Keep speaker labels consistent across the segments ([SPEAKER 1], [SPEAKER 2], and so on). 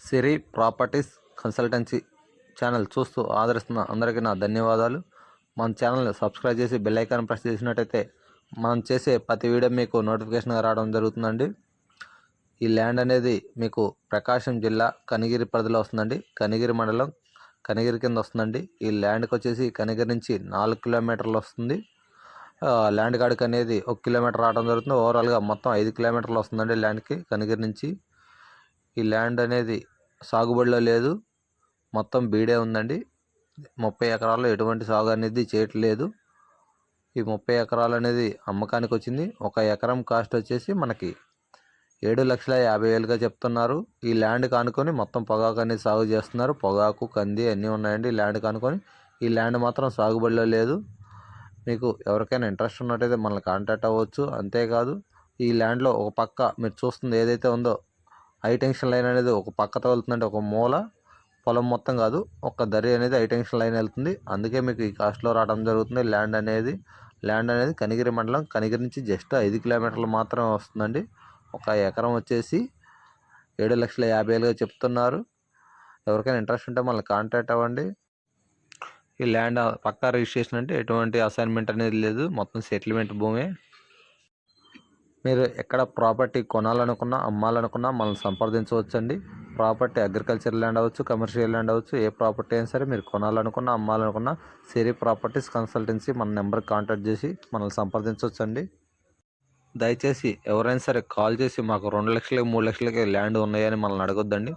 [SPEAKER 1] సిరి properties consultancy channel చూస్తూ ఆదరిస్తున్న అందరికీ నా ధన్యవాదాలు. మన ఛానల్ని సబ్స్క్రైబ్ చేసి బెల్ ఐకాన్ ప్రెస్ చేసినట్టయితే మనం చేసే ప్రతి వీడియో మీకు నోటిఫికేషన్గా రావడం జరుగుతుందండి. ఈ ల్యాండ్ అనేది మీకు ప్రకాశం జిల్లా కనిగిరి పరిధిలో వస్తుందండి. కనిగిరి మండలం కనిగిరి కింద వస్తుందండి. ఈ ల్యాండ్కి వచ్చేసి కనిగిరి నుంచి 4 కిలోమీటర్లు వస్తుంది. ల్యాండ్ కాడికి అనేది 1 కిలోమీటర్ రావడం జరుగుతుంది. ఓవరాల్గా మొత్తం 5 కిలోమీటర్లు వస్తుందండి ల్యాండ్కి కనిగిరి నుంచి. ఈ ల్యాండ్ అనేది సాగుబడిలో లేదు, మొత్తం బీడే ఉందండి. 30 ఎకరాల్లో ఎటువంటి సాగు అనేది చేయట్లేదు. ఈ 30 ఎకరాలు అనేది అమ్మకానికి వచ్చింది. ఒక ఎకరం కాస్ట్ వచ్చేసి మనకి 7,50,000గా చెప్తున్నారు. ఈ ల్యాండ్ కానుకొని మొత్తం పొగాకు అనేది సాగు చేస్తున్నారు. పొగాకు, కంది అన్నీ ఉన్నాయండి ఈ ల్యాండ్ కానుకొని. ఈ ల్యాండ్ మాత్రం సాగుబడిలో లేదు. మీకు ఎవరికైనా ఇంట్రెస్ట్ ఉన్నట్టయితే మనల్ని కాంటాక్ట్ అవ్వచ్చు. అంతేకాదు ఈ ల్యాండ్లో ఒక పక్క మీరు చూస్తుంది ఏదైతే ఉందో హైటెన్షన్ లైన్ అనేది ఒక పక్క తగులుతుందంటే ఒక మూల పొలం మొత్తం కాదు, ఒక దరి అనేది హైటెన్షన్ లైన్ వెళ్తుంది. అందుకే మీకు ఈ కాస్ట్లో రావడం జరుగుతుంది. ల్యాండ్ అనేది కనిగిరి మండలం కనిగిరి నుంచి జస్ట్ 5 కిలోమీటర్లు మాత్రమే వస్తుందండి. ఒక ఎకరం వచ్చేసి 7,50,000గా చెప్తున్నారు. ఎవరికైనా ఇంట్రెస్ట్ ఉంటే మనల్ని కాంటాక్ట్ అవ్వండి. ఈ ల్యాండ్ పక్కా రిజిస్ట్రేషన్ అంటే ఎటువంటి అసైన్మెంట్ అనేది లేదు, మొత్తం సెటిల్మెంట్ భూమే. మీరు ఎక్కడ ప్రాపర్టీ కొనాలనుకున్నా అమ్మాలనుకున్నా మనల్ని సంప్రదించవచ్చండి. ప్రాపర్టీ అగ్రికల్చర్ ల్యాండ్ అవ్వచ్చు, కమర్షియల్ ల్యాండ్ అవ్వచ్చు, ఏ ప్రాపర్టీ అయినా సరే మీరు కొనాలనుకున్నా అమ్మాలనుకున్నా సిరి ప్రాపర్టీస్ కన్సల్టెన్సీ మన నెంబర్కి కాంటాక్ట్ చేసి మనల్ని సంప్రదించవచ్చండి. దయచేసి ఎవరైనా సరే కాల్ చేసి మాకు 2 లక్షలకి 3 లక్షలకి ల్యాండ్ ఉన్నాయని మనల్ని అడగొద్దండి.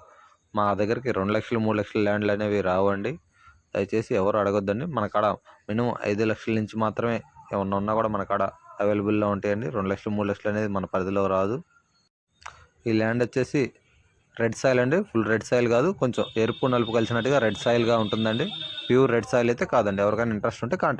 [SPEAKER 1] మా దగ్గరికి 2 లక్షలు 3 లక్షల ల్యాండ్లు అనేవి రావండి. దయచేసి ఎవరు అడగొద్దండి. మన కాడ మినిమం 5 లక్షల నుంచి మాత్రమే ఏమన్నా ఉన్నా కూడా మన కాడ అవైలబుల్లో ఉంటాయండి. 2 లక్షలు 3 లక్షలు అనేది మన పరిధిలో రాదు. ఈ ల్యాండ్ వచ్చేసి రెడ్ సాయిల్ అండి. ఫుల్ రెడ్ సాయిల్ కాదు, కొంచెం ఎరుపు నలుపు కలిసినట్టుగా రెడ్ సాయిల్గా ఉంటుందండి. ప్యూర్ రెడ్ సాయిల్ అయితే కాదండి. ఎవరికైనా ఇంట్రెస్ట్ ఉంటే కాంటాక్ట్